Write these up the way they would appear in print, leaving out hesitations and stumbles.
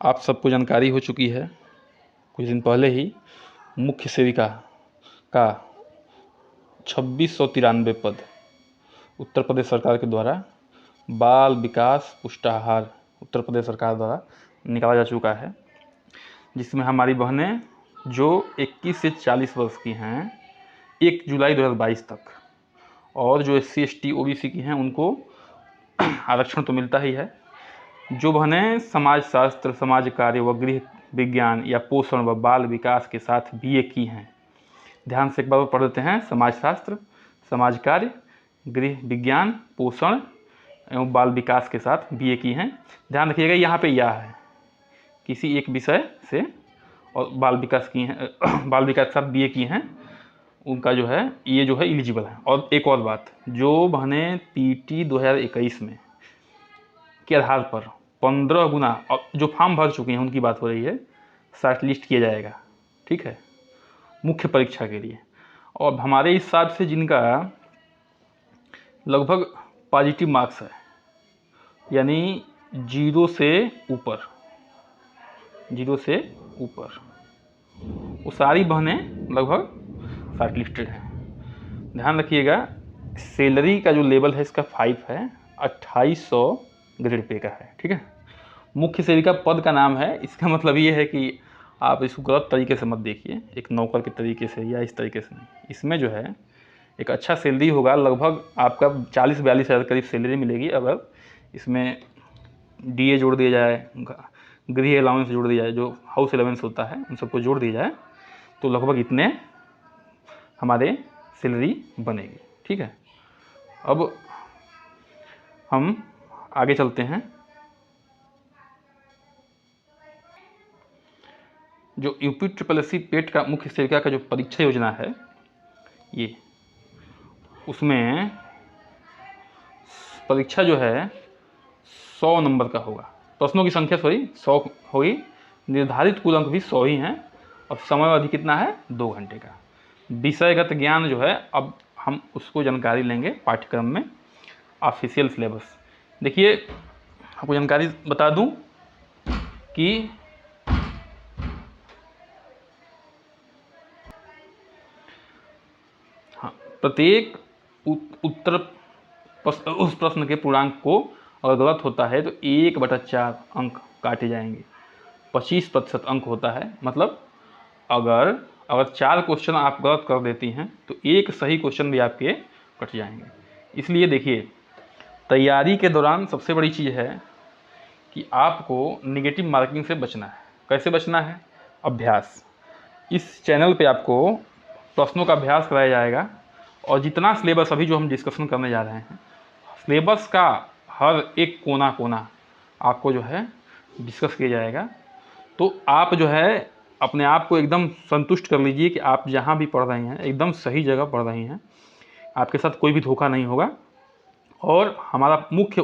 आप सबको जानकारी हो चुकी है, कुछ दिन पहले ही मुख्य सेविका का 2693 पद उत्तर प्रदेश सरकार के द्वारा बाल विकास पुष्टाहार उत्तर प्रदेश सरकार द्वारा निकाला जा चुका है, जिसमें हमारी बहनें जो 21 से 40 वर्ष की हैं 1 जुलाई 2022 तक, और जो SC ST OBC की हैं उनको आरक्षण तो मिलता ही है। जो बहनें समाज शास्त्र, समाज कार्य व गृह विज्ञान या पोषण व बाल विकास के साथ BA की हैं, ध्यान से एक बार पढ़ लेते हैं, समाज शास्त्र, समाज कार्य, गृह विज्ञान, पोषण एवं बाल विकास के साथ BA की हैं। ध्यान रखिएगा यहाँ पे यह है किसी एक विषय से, और बाल विकास की हैं, बाल विकास के साथ BA की हैं, उनका जो है ये जो है एलिजिबल है। और एक और बात, जो बहनें PT 2021 में के आधार पर 15 गुना जो फॉर्म भर चुके हैं उनकी बात हो रही है, शॉर्ट लिस्ट किया जाएगा, ठीक है, मुख्य परीक्षा के लिए। और हमारे हिसाब से जिनका लगभग पॉजिटिव मार्क्स है, यानी 0 से ऊपर, वो सारी बहनें लगभग शॉर्ट लिस्टेड हैं। ध्यान रखिएगा, सैलरी का जो लेवल है इसका 5 है, 2800 ग्रेड पे का है, ठीक है। मुख्य सेविका पद का नाम है, इसका मतलब ये है कि आप इसको गलत तरीके से मत देखिए, एक नौकर के तरीके से या इस तरीके से नहीं। इसमें जो है एक अच्छा सैलरी होगा, लगभग आपका 40-42 हज़ार करीब सैलरी मिलेगी अगर इसमें DA जोड़ दिया जाए, गृह अलाउंस जोड़ दिया जाए, जो हाउस अलाउंस होता है उन सबको जोड़ दिया जाए, तो लगभग इतने हमारे सैलरी बनेगी, ठीक है। अब हम आगे चलते हैं। जो UP SSSC पेट का मुख्य सेविका का जो परीक्षा योजना है, ये उसमें परीक्षा जो है 100 नंबर का होगा, प्रश्नों की संख्या 100 होगी, निर्धारित कुल अंक भी 100 ही हैं, और समय अवधि कितना है 2 घंटे का। विषयगत ज्ञान जो है अब हम उसको जानकारी लेंगे पाठ्यक्रम में, ऑफिशियल सिलेबस। देखिए आपको जानकारी बता दूं कि हाँ, प्रत्येक उत्तर उस प्रश्न के पूर्णांक को अगर गलत होता है तो 1/4 अंक काटे जाएंगे। 25% अंक होता है, मतलब अगर 4 क्वेश्चन आप गलत कर देती हैं तो एक सही क्वेश्चन भी आपके कट जाएंगे। इसलिए देखिए, तैयारी के दौरान सबसे बड़ी चीज़ है कि आपको नेगेटिव मार्किंग से बचना है। कैसे बचना है? अभ्यास। इस चैनल पे आपको प्रश्नों का अभ्यास कराया जाएगा, और जितना सिलेबस अभी जो हम डिस्कशन करने जा रहे हैं, सिलेबस का हर एक कोना कोना आपको जो है डिस्कस किया जाएगा। तो आप जो है अपने आप को एकदम संतुष्ट कर लीजिए कि आप जहाँ भी पढ़ रहे हैं एकदम सही जगह पढ़ रही हैं, आपके साथ कोई भी धोखा नहीं होगा। और हमारा मुख्य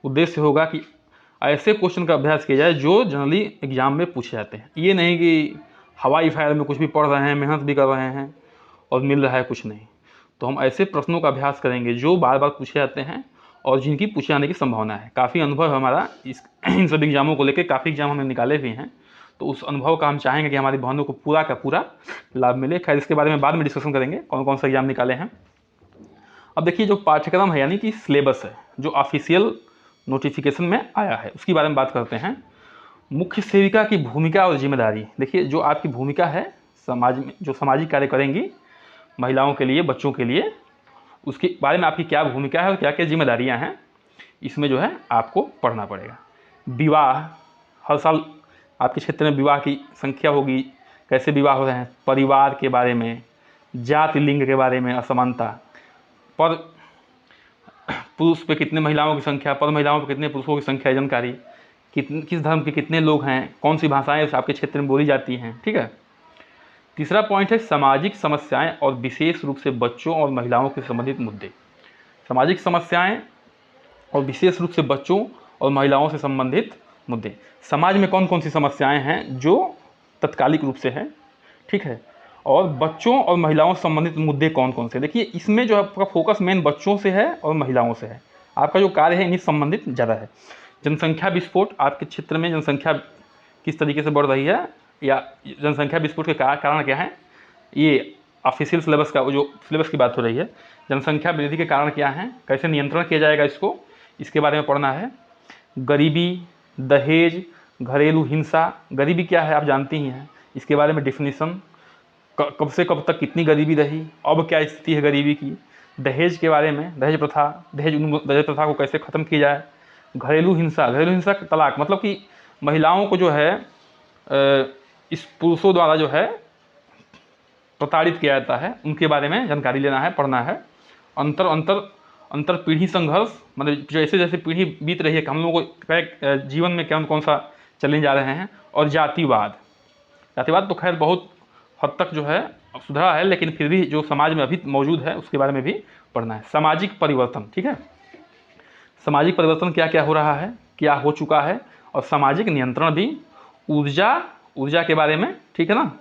उद्देश्य होगा कि ऐसे क्वेश्चन का अभ्यास किया जाए जो जनरली एग्जाम में पूछे जाते हैं। ये नहीं कि हवाई फायर में कुछ भी पढ़ रहे हैं, मेहनत भी कर रहे हैं और मिल रहा है कुछ नहीं। तो हम ऐसे प्रश्नों का अभ्यास करेंगे जो बार बार पूछे जाते हैं और जिनकी पूछे जाने की संभावना है। काफ़ी अनुभव है हमारा इन सभी एग्जामों को लेकर, काफ़ी एग्जाम हमने निकाले भी हैं, तो उस अनुभव का हम चाहेंगे कि हमारी बहनों को पूरा का पूरा लाभ मिले। खैर, इसके बारे में बाद में डिस्कशन करेंगे कौन कौन सा एग्जाम निकाले हैं। अब देखिए, जो पाठ्यक्रम है यानी कि सिलेबस है, जो ऑफिशियल नोटिफिकेशन में आया है, उसके बारे में बात करते हैं। मुख्य सेविका की भूमिका और जिम्मेदारी। देखिए, जो आपकी भूमिका है समाज में, जो सामाजिक कार्य करेंगी महिलाओं के लिए, बच्चों के लिए, उसके बारे में आपकी क्या भूमिका है और क्या क्या जिम्मेदारियां हैं, इसमें जो है आपको पढ़ना पड़ेगा। विवाह, हर साल आपके क्षेत्र में विवाह की संख्या होगी, कैसे विवाह हो रहे हैं, परिवार के बारे में, जाति लिंग के बारे में, असमानता, पर पुरुष पे कितने महिलाओं की संख्या, पर महिलाओं पे कितने पुरुषों की संख्या, जानकारी, किस धर्म के कितने लोग हैं, कौन सी भाषाएं आपके क्षेत्र में बोली जाती हैं, ठीक है। तीसरा पॉइंट है सामाजिक समस्याएं और विशेष रूप से बच्चों और महिलाओं से संबंधित मुद्दे। सामाजिक समस्याएं और विशेष रूप से बच्चों और महिलाओं से संबंधित मुद्दे। समाज में कौन कौन सी समस्याएं हैं जो तत्कालिक रूप से है, ठीक है, और बच्चों और महिलाओं से संबंधित मुद्दे कौन कौन से। देखिए, इसमें जो आपका फोकस मेन बच्चों से है और महिलाओं से है। आपका जो कार्य है इन्हीं संबंधित ज़्यादा है। जनसंख्या विस्फोट, आपके क्षेत्र में जनसंख्या किस तरीके से बढ़ रही है या जनसंख्या विस्फोट के कारण क्या है, ये ऑफिशियल सिलेबस का, वो जो सिलेबस की बात हो रही है, जनसंख्या वृद्धि के कारण क्या है, कैसे नियंत्रण किया जाएगा इसको, इसके बारे में पढ़ना है। गरीबी, दहेज, घरेलू हिंसा। गरीबी क्या है आप जानती ही हैं, इसके बारे में डिफिनीसन, कब से कब तक कितनी गरीबी रही, अब क्या स्थिति है गरीबी की। दहेज के बारे में, दहेज प्रथा को कैसे ख़त्म किया जाए। घरेलू हिंसा तलाक, मतलब कि महिलाओं को जो है इस पुरुषों द्वारा जो है प्रताड़ित किया जाता है, उनके बारे में जानकारी लेना है, पढ़ना है। अंतर पीढ़ी संघर्ष, मतलब जैसे जैसे पीढ़ी बीत रही है कि हम लोगों को जीवन में कौन सा चैलेंज आ रहे हैं। और जातिवाद तो खैर बहुत हद तक जो है सुधरा है, लेकिन फिर भी जो समाज में अभी मौजूद है उसके बारे में भी पढ़ना है। सामाजिक परिवर्तन, ठीक है, सामाजिक परिवर्तन क्या क्या हो रहा है, क्या हो चुका है, और सामाजिक नियंत्रण भी। ऊर्जा के बारे में, ठीक है ना,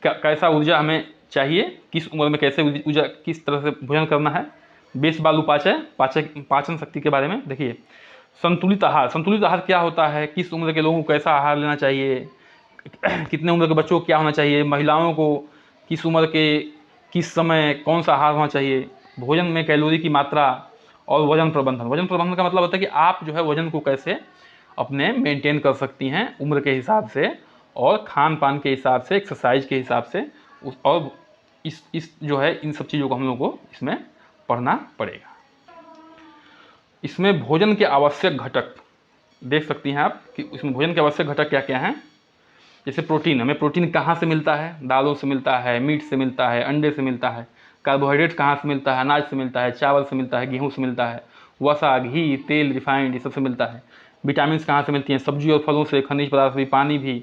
कैसा ऊर्जा हमें चाहिए, किस उम्र में कैसे ऊर्जा, किस तरह से भोजन करना है। बेस बालू पाचन शक्ति के बारे में देखिए। संतुलित आहार क्या होता है, किस उम्र के लोगों को कैसा आहार लेना चाहिए, कितने उम्र के बच्चों को क्या होना चाहिए, महिलाओं को किस उम्र के किस समय कौन सा आहार होना चाहिए, भोजन में कैलोरी की मात्रा और वजन प्रबंधन का मतलब होता है कि आप जो है वजन को कैसे अपने मेंटेन कर सकती हैं उम्र के हिसाब से और खान पान के हिसाब से, एक्सरसाइज के हिसाब से। और इस जो है इन सब चीज़ों को हम लोग को इसमें पढ़ना पड़ेगा। इसमें भोजन के आवश्यक घटक देख सकती हैं आप कि इसमें भोजन के आवश्यक घटक क्या क्या हैं। जैसे प्रोटीन, हमें प्रोटीन कहाँ से मिलता है, दालों से मिलता है, मीट से मिलता है, अंडे से मिलता है। कार्बोहाइड्रेट कहाँ से मिलता है, अनाज से मिलता है, चावल से मिलता है, गेहूँ से मिलता है। वसा, घी, तेल, रिफाइंड, ये सब से मिलता है। विटामिन कहाँ से मिलती हैं, सब्जी और फलों से, खनिज पदार्थ भी, पानी भी।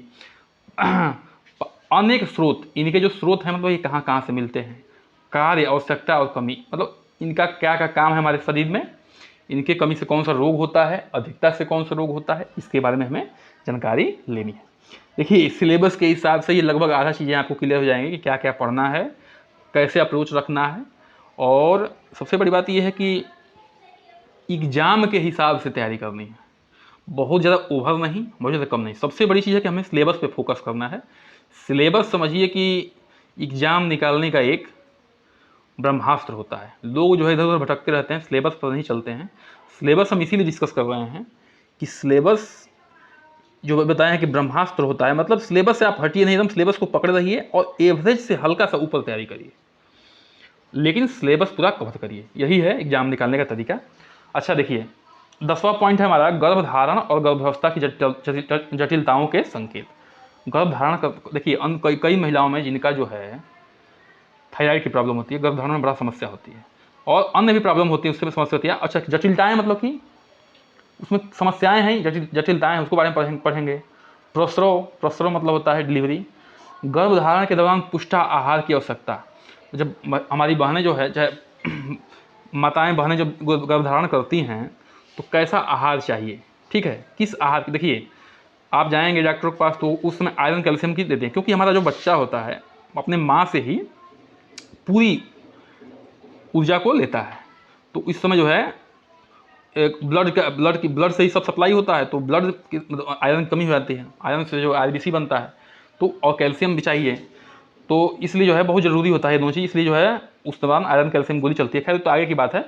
अनेक स्रोत, इनके जो स्रोत हैं मतलब ये कहाँ कहाँ से मिलते हैं। कार्य, आवश्यकता और कमी, मतलब इनका क्या क्या काम है हमारे शरीर में, इनके कमी से कौन सा रोग होता है, अधिकता से कौन सा रोग होता है, इसके बारे में हमें जानकारी लेनी है। देखिए सिलेबस के हिसाब से ये लगभग आधा चीज़ें आपको क्लियर हो जाएंगी कि क्या क्या पढ़ना है, कैसे अप्रोच रखना है। और सबसे बड़ी बात यह है कि एग्ज़ाम के हिसाब से तैयारी करनी है, बहुत ज़्यादा ओवर नहीं, बहुत ज़्यादा कम नहीं। सबसे बड़ी चीज़ है कि हमें सिलेबस पे फोकस करना है। सिलेबस समझिए कि एग्ज़ाम निकालने का एक ब्रह्मास्त्र होता है। लोग जो है इधर उधर भटकते रहते हैं, सिलेबस पर नहीं चलते हैं। सिलेबस हम इसीलिए डिस्कस कर रहे हैं कि सिलेबस जो बताएं कि ब्रह्मास्त्र होता है, मतलब सिलेबस से आप हटिए नहीं, एकदम सिलेबस को पकड़ रहिए और एवरेज से हल्का सा ऊपर तैयारी करिए, लेकिन सिलेबस पूरा कवर करिए। यही है एग्जाम निकालने का तरीका। अच्छा देखिए 10वां पॉइंट है हमारा गर्भधारण और गर्भावस्था की जटिलताओं के संकेत। गर्भधारण का देखिए कई महिलाओं में जिनका जो है थायराइड की प्रॉब्लम होती है, गर्भधारण में बड़ा समस्या होती है, और अन्य भी प्रॉब्लम होती है, उससे भी समस्या होती है। अच्छा जटिलताएँ मतलब कि उसमें समस्याएं हैं, जटिलताएं हैं, उसके बारे में पढ़ेंगे। प्रसव मतलब होता है डिलीवरी। गर्भधारण के दौरान पुष्टा आहार की आवश्यकता, जब हमारी बहनें जो है, चाहे माताएं बहनें जब गर्भधारण करती हैं तो कैसा आहार चाहिए, ठीक है, किस आहार की। देखिए आप जाएंगे डॉक्टर के पास तो उस समय आयरन कैल्शियम की देते हैं, क्योंकि हमारा जो बच्चा होता है अपने माँ से ही पूरी ऊर्जा को लेता है। तो इस समय जो है एक ब्लड से ही सब सप्लाई होता है, तो ब्लड की आयरन की कमी हो जाती है, आयरन से जो आरबीसी बनता है, तो और कैल्शियम भी चाहिए, तो इसलिए जो है बहुत ज़रूरी होता है ये दोनों चीज़। इसलिए जो है उस दौरान आयरन कैल्शियम गोली चलती है। खैर तो आगे की बात है।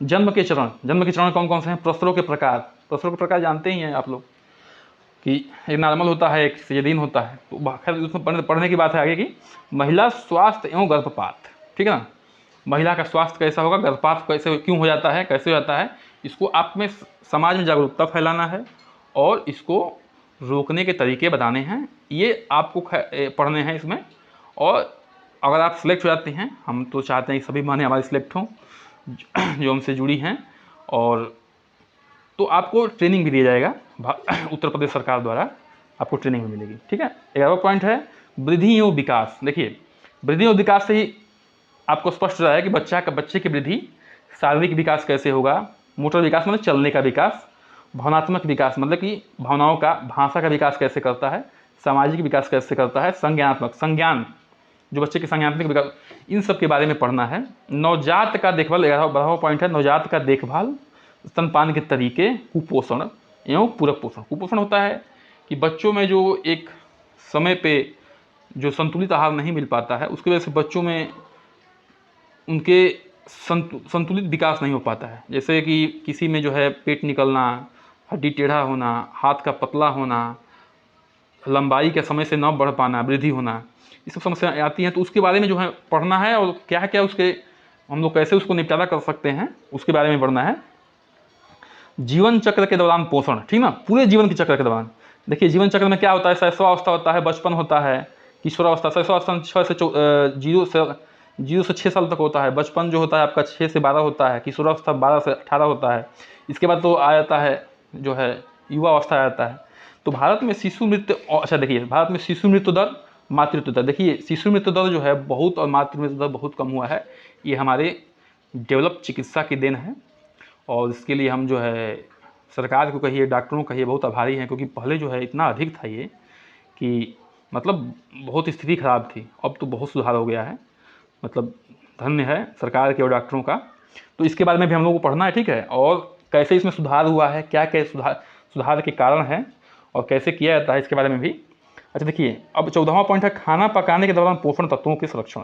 जन्म के चरण कौन कौन से हैं। प्रसव के प्रकार जानते ही हैं आप लोग कि एक नॉर्मल होता है, एक सिजेरियन होता है। तो खैर उसमें पढ़ने की बात है आगे की। महिला स्वास्थ्य एवं गर्भपात, ठीक है ना, महिला का स्वास्थ्य कैसा होगा, गर्भपात कैसे क्यों हो जाता है, कैसे हो जाता है, इसको आप में समाज में जागरूकता फैलाना है और इसको रोकने के तरीके बताने हैं, ये आपको पढ़ने हैं इसमें। और अगर आप सिलेक्ट हो जाते हैं, हम तो चाहते हैं कि सभी बहनें हमारी सिलेक्ट हों जो हमसे जुड़ी हैं, और तो आपको ट्रेनिंग भी दिया जाएगा उत्तर प्रदेश सरकार द्वारा, आपको ट्रेनिंग भी मिलेगी, ठीक है। 11वां पॉइंट है वृद्धि एवं विकास। देखिए वृद्धि एवं विकास से ही आपको स्पष्ट हो रहा है कि बच्चे की वृद्धि, शारीरिक विकास कैसे होगा, मोटर विकास मतलब चलने का विकास, भावनात्मक विकास मतलब कि भावनाओं का, भाषा का विकास कैसे करता है, सामाजिक विकास कैसे करता है, संज्ञान जो बच्चे के संज्ञानात्मक विकास, इन सब के बारे में पढ़ना है। नवजात का देखभाल, 12वां पॉइंट है नवजात का देखभाल, स्तनपान के तरीके, कुपोषण एवं पूरक पोषण। कुपोषण होता है कि बच्चों में जो एक समय पे जो संतुलित आहार नहीं मिल पाता है, उसकी वजह से बच्चों में उनके संतुलित विकास नहीं हो पाता है। जैसे कि किसी में जो है पेट निकलना, हड्डी टेढ़ा होना, हाथ का पतला होना, लंबाई के समय से न बढ़ पाना, वृद्धि होना, ये सब समस्याएं आती हैं। तो उसके बारे में जो है पढ़ना है, और क्या क्या उसके हम लोग कैसे उसको निपटारा कर सकते हैं उसके बारे में पढ़ना है। जीवन चक्र के दौरान पोषण, ठीक ना, पूरे जीवन के चक्र के दौरान। देखिए जीवन चक्र में क्या होता है, शैशवावस्था होता है, बचपन होता है, किशोरावस्था। शैशवावस्था 0 से 6 साल तक होता है। बचपन जो होता है आपका 6 से 12 होता है। किशोरावस्था 12 से 18 होता है। इसके बाद तो आ जाता है जो है युवा अवस्था आ जाता है। तो भारत में शिशु मृत्यु, अच्छा देखिए भारत में शिशु मृत्यु दर, मातृ दर, देखिए शिशु मृत्यु दर जो है बहुत और मातृ मृत्यु दर बहुत कम हुआ है। ये हमारे डेवलप चिकित्सा की देन है, और इसके लिए हम जो है सरकार को कहिए, डॉक्टरों को कहिए, बहुत आभारी हैं। क्योंकि पहले जो है इतना अधिक था ये कि मतलब बहुत स्थिति खराब थी। अब तो बहुत सुधार हो गया है, मतलब धन्य है सरकार के और डॉक्टरों का। तो इसके बारे में भी हम लोगों को पढ़ना है, ठीक है। और कैसे इसमें सुधार हुआ है, क्या क्या सुधार के कारण हैं और कैसे किया जाता है, इसके बारे में भी। अच्छा देखिए, अब 14वां पॉइंट है खाना पकाने के दौरान पोषण तत्वों के संरक्षण।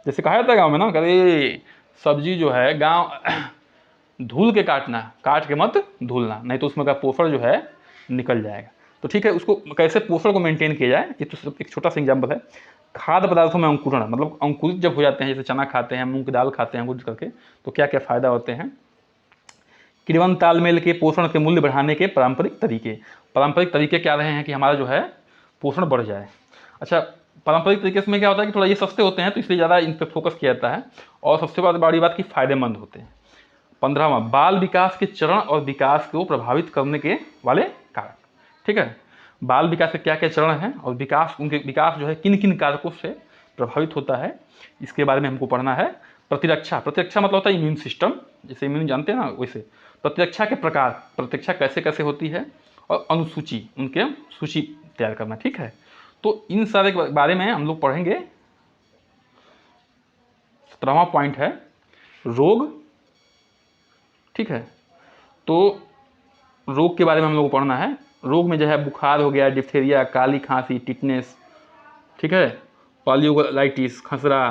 जैसे कहा जाता है गाँव में ना, अरे सब्जी जो है गाँव धूल के काटना, काट के मत धुलना, नहीं तो उसमें का पोषण जो है निकल जाएगा। तो ठीक है, उसको कैसे पोषण को मेंटेन किया जाए, ये तो एक छोटा सा एग्जाम्पल है। खाद्य पदार्थों में अंकुरण, मतलब अंकुरित जब हो जाते हैं, जैसे चना खाते हैं, मूंग की दाल खाते हैं अंकुरित करके, तो क्या क्या फायदा होते हैं। क्रियावन तालमेल के पोषण के मूल्य बढ़ाने के पारंपरिक तरीके क्या रहे हैं कि हमारा जो है पोषण बढ़ जाए। अच्छा, पारंपरिक तरीके से में क्या होता है कि थोड़ा ये सस्ते होते हैं, तो इसलिए ज़्यादा इन पर फोकस किया जाता है, और सबसे बड़ी बात कि फ़ायदेमंद होते हैं। 15वां, बाल विकास के चरण और विकास को प्रभावित करने के वाले कारक, ठीक है। बाल विकास के क्या क्या चरण हैं और उनके विकास जो है किन किन कारकों से प्रभावित होता है, इसके बारे में हमको पढ़ना है। प्रतिरक्षा मतलब होता है इम्यून सिस्टम, जैसे इम्यून जानते हैं ना, वैसे प्रतिरक्षा के प्रकार, प्रतिरक्षा कैसे कैसे होती है, और अनुसूची, उनके सूची तैयार करना, ठीक है। तो इन सारे के बारे में हम लोग पढ़ेंगे। 17वां पॉइंट है रोग, ठीक है। तो रोग के बारे में हम लोग को पढ़ना है। रोग में जो है बुखार हो गया, डिप्थीरिया, काली खांसी, टिटनेस, ठीक है, पॉलियोलाइटिस, खसरा,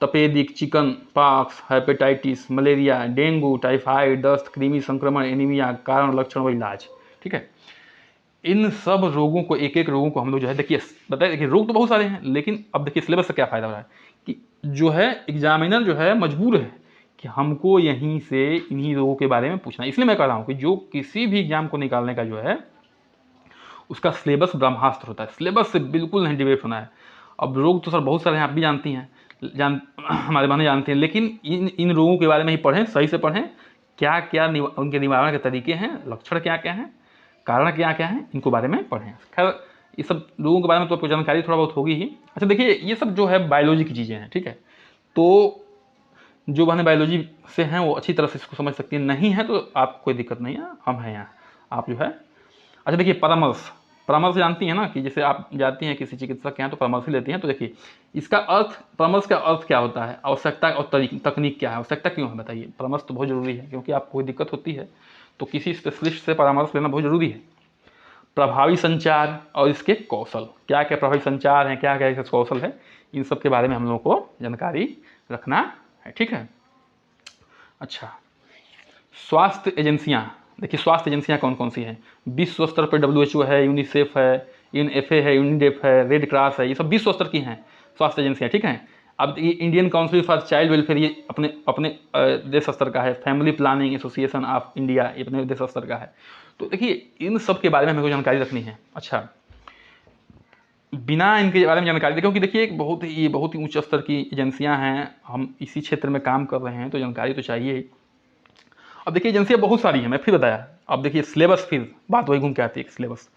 तपेदिक, chicken pox, hepatitis, malaria, dengue, typhoid, दस्त, कृमि संक्रमण, एनीमिया, कारण, लक्षण व इलाज, ठीक है। इन सब रोगों को, एक एक रोगों को हम लोग जो है देखिए बताइए, देखिए रोग तो बहुत सारे हैं, लेकिन अब देखिए सिलेबस से क्या फ़ायदा हो रहा है कि जो है एग्जामिनर जो है मजबूर है कि हमको यहीं से इन्हीं रोगों के बारे में पूछना है। इसलिए मैं कह रहा हूँ कि जो किसी भी एग्जाम को निकालने का जो है उसका सिलेबस ब्रह्मास्त्र होता है, सिलेबस से बिल्कुल नहीं डिबेट होना है। अब रोग तो सर बहुत सारे हैं, आप भी जानती हैं, हमारे बहनें जानती हैं, लेकिन इन रोगों के बारे में ही पढ़ें, सही से पढ़ें, क्या क्या उनके निवारण के तरीके हैं, लक्षण क्या क्या हैं, कारण क्या क्या हैं, इनको बारे में पढ़ें। खैर ये सब लोगों के बारे में तो आपको जानकारी थोड़ा बहुत होगी ही। अच्छा देखिए, ये सब जो है बायोलॉजी की चीज़ें हैं, ठीक है। तो जो बहनें बायोलॉजी से हैं वो अच्छी तरह से इसको समझ सकती हैं, नहीं है तो आप कोई दिक्कत नहीं है, हम हैं यहाँ, आप जो है। अच्छा देखिए, परामर्श जानती हैं ना, कि जैसे आप जाती हैं किसी चिकित्सक के यहाँ तो परामर्श ही लेती हैं। तो देखिए इसका अर्थ, परामर्श का अर्थ क्या होता है, आवश्यकता और तकनीक क्या है, आवश्यकता क्यों है बताइए। परामर्श तो बहुत ज़रूरी है, क्योंकि आपको कोई दिक्कत होती है तो किसी स्पेशलिस्ट से परामर्श लेना बहुत ज़रूरी है। प्रभावी संचार और इसके कौशल, क्या क्या प्रभावी संचार हैं, क्या क्या इसका कौशल है, इन सब के बारे में हम लोगों को जानकारी रखना है, ठीक है। अच्छा, स्वास्थ्य एजेंसियाँ, देखिए स्वास्थ्य एजेंसियाँ कौन कौन सी हैं। विश्व स्तर पर WHO है, यूनिसेफ है, UNFA है, यूनिडेफ है, रेड क्रॉस है, ये सब विश्व स्तर की हैं स्वास्थ्य एजेंसियाँ, ठीक हैं। अब ये Indian council for child welfare, ये अपने देश स्तर का है। Family planning association of India, ये अपने देश स्तर का है। तो देखिए इन सब के बारे में हमें को जानकारी रखनी है। अच्छा, बिना इनके बारे में जानकारी, क्योंकि देखिए एक बहुत ही उच्च स्तर की एजेंसियां हैं, हम इसी क्षेत्र में काम कर रहे हैं, तो जानकारी तो चाहिए ही। अब देखिए एजेंसियाँ बहुत सारी हैं, मैं फिर बताया। अब देखिए सिलेबस, फिर बात वही घूम के आती है,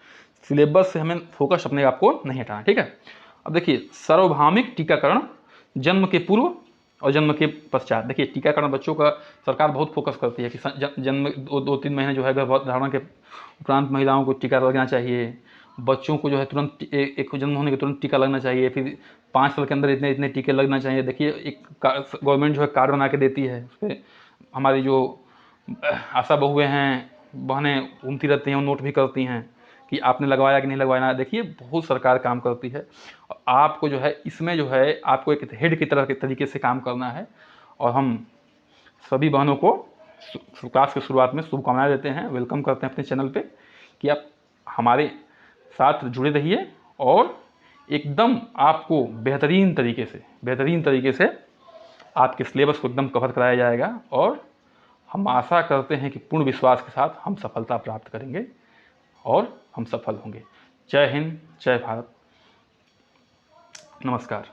सिलेबस से हमें फोकस अपने आप को नहीं हटाना, ठीक है। अब देखिए सार्वभौमिक टीकाकरण, जन्म के पूर्व और जन्म के पश्चात। देखिए टीकाकरण बच्चों का सरकार बहुत फोकस करती है कि जन्म 2-3 महीने जो है गर्भधारण के उपरांत महिलाओं को टीका लगना चाहिए। बच्चों को जो है तुरंत एक जन्म होने के तुरंत टीका लगना चाहिए, फिर 5 साल के अंदर इतने इतने टीके लगना चाहिए। देखिए एक गवर्नमेंट जो है कार्ड बना के देती है, उस पर हमारी जो आशा बहुएँ हैं, बहनें घूमती रहती हैं, वो नोट भी करती हैं कि आपने लगवाया कि नहीं लगवाया। देखिए बहुत सरकार काम करती है, और आपको जो है इसमें जो है आपको एक हेड की तरह के तरीके से काम करना है। और हम सभी बहनों को क्लास की शुरुआत में शुभकामनाएं देते हैं, वेलकम करते हैं अपने चैनल पे कि आप हमारे साथ जुड़े रहिए और एकदम आपको बेहतरीन तरीके से आपके सिलेबस को एकदम कवर कराया जाएगा। और हम आशा करते हैं कि पूर्ण विश्वास के साथ हम सफलता प्राप्त करेंगे और हम सफल होंगे। जय हिंद, जय भारत, नमस्कार।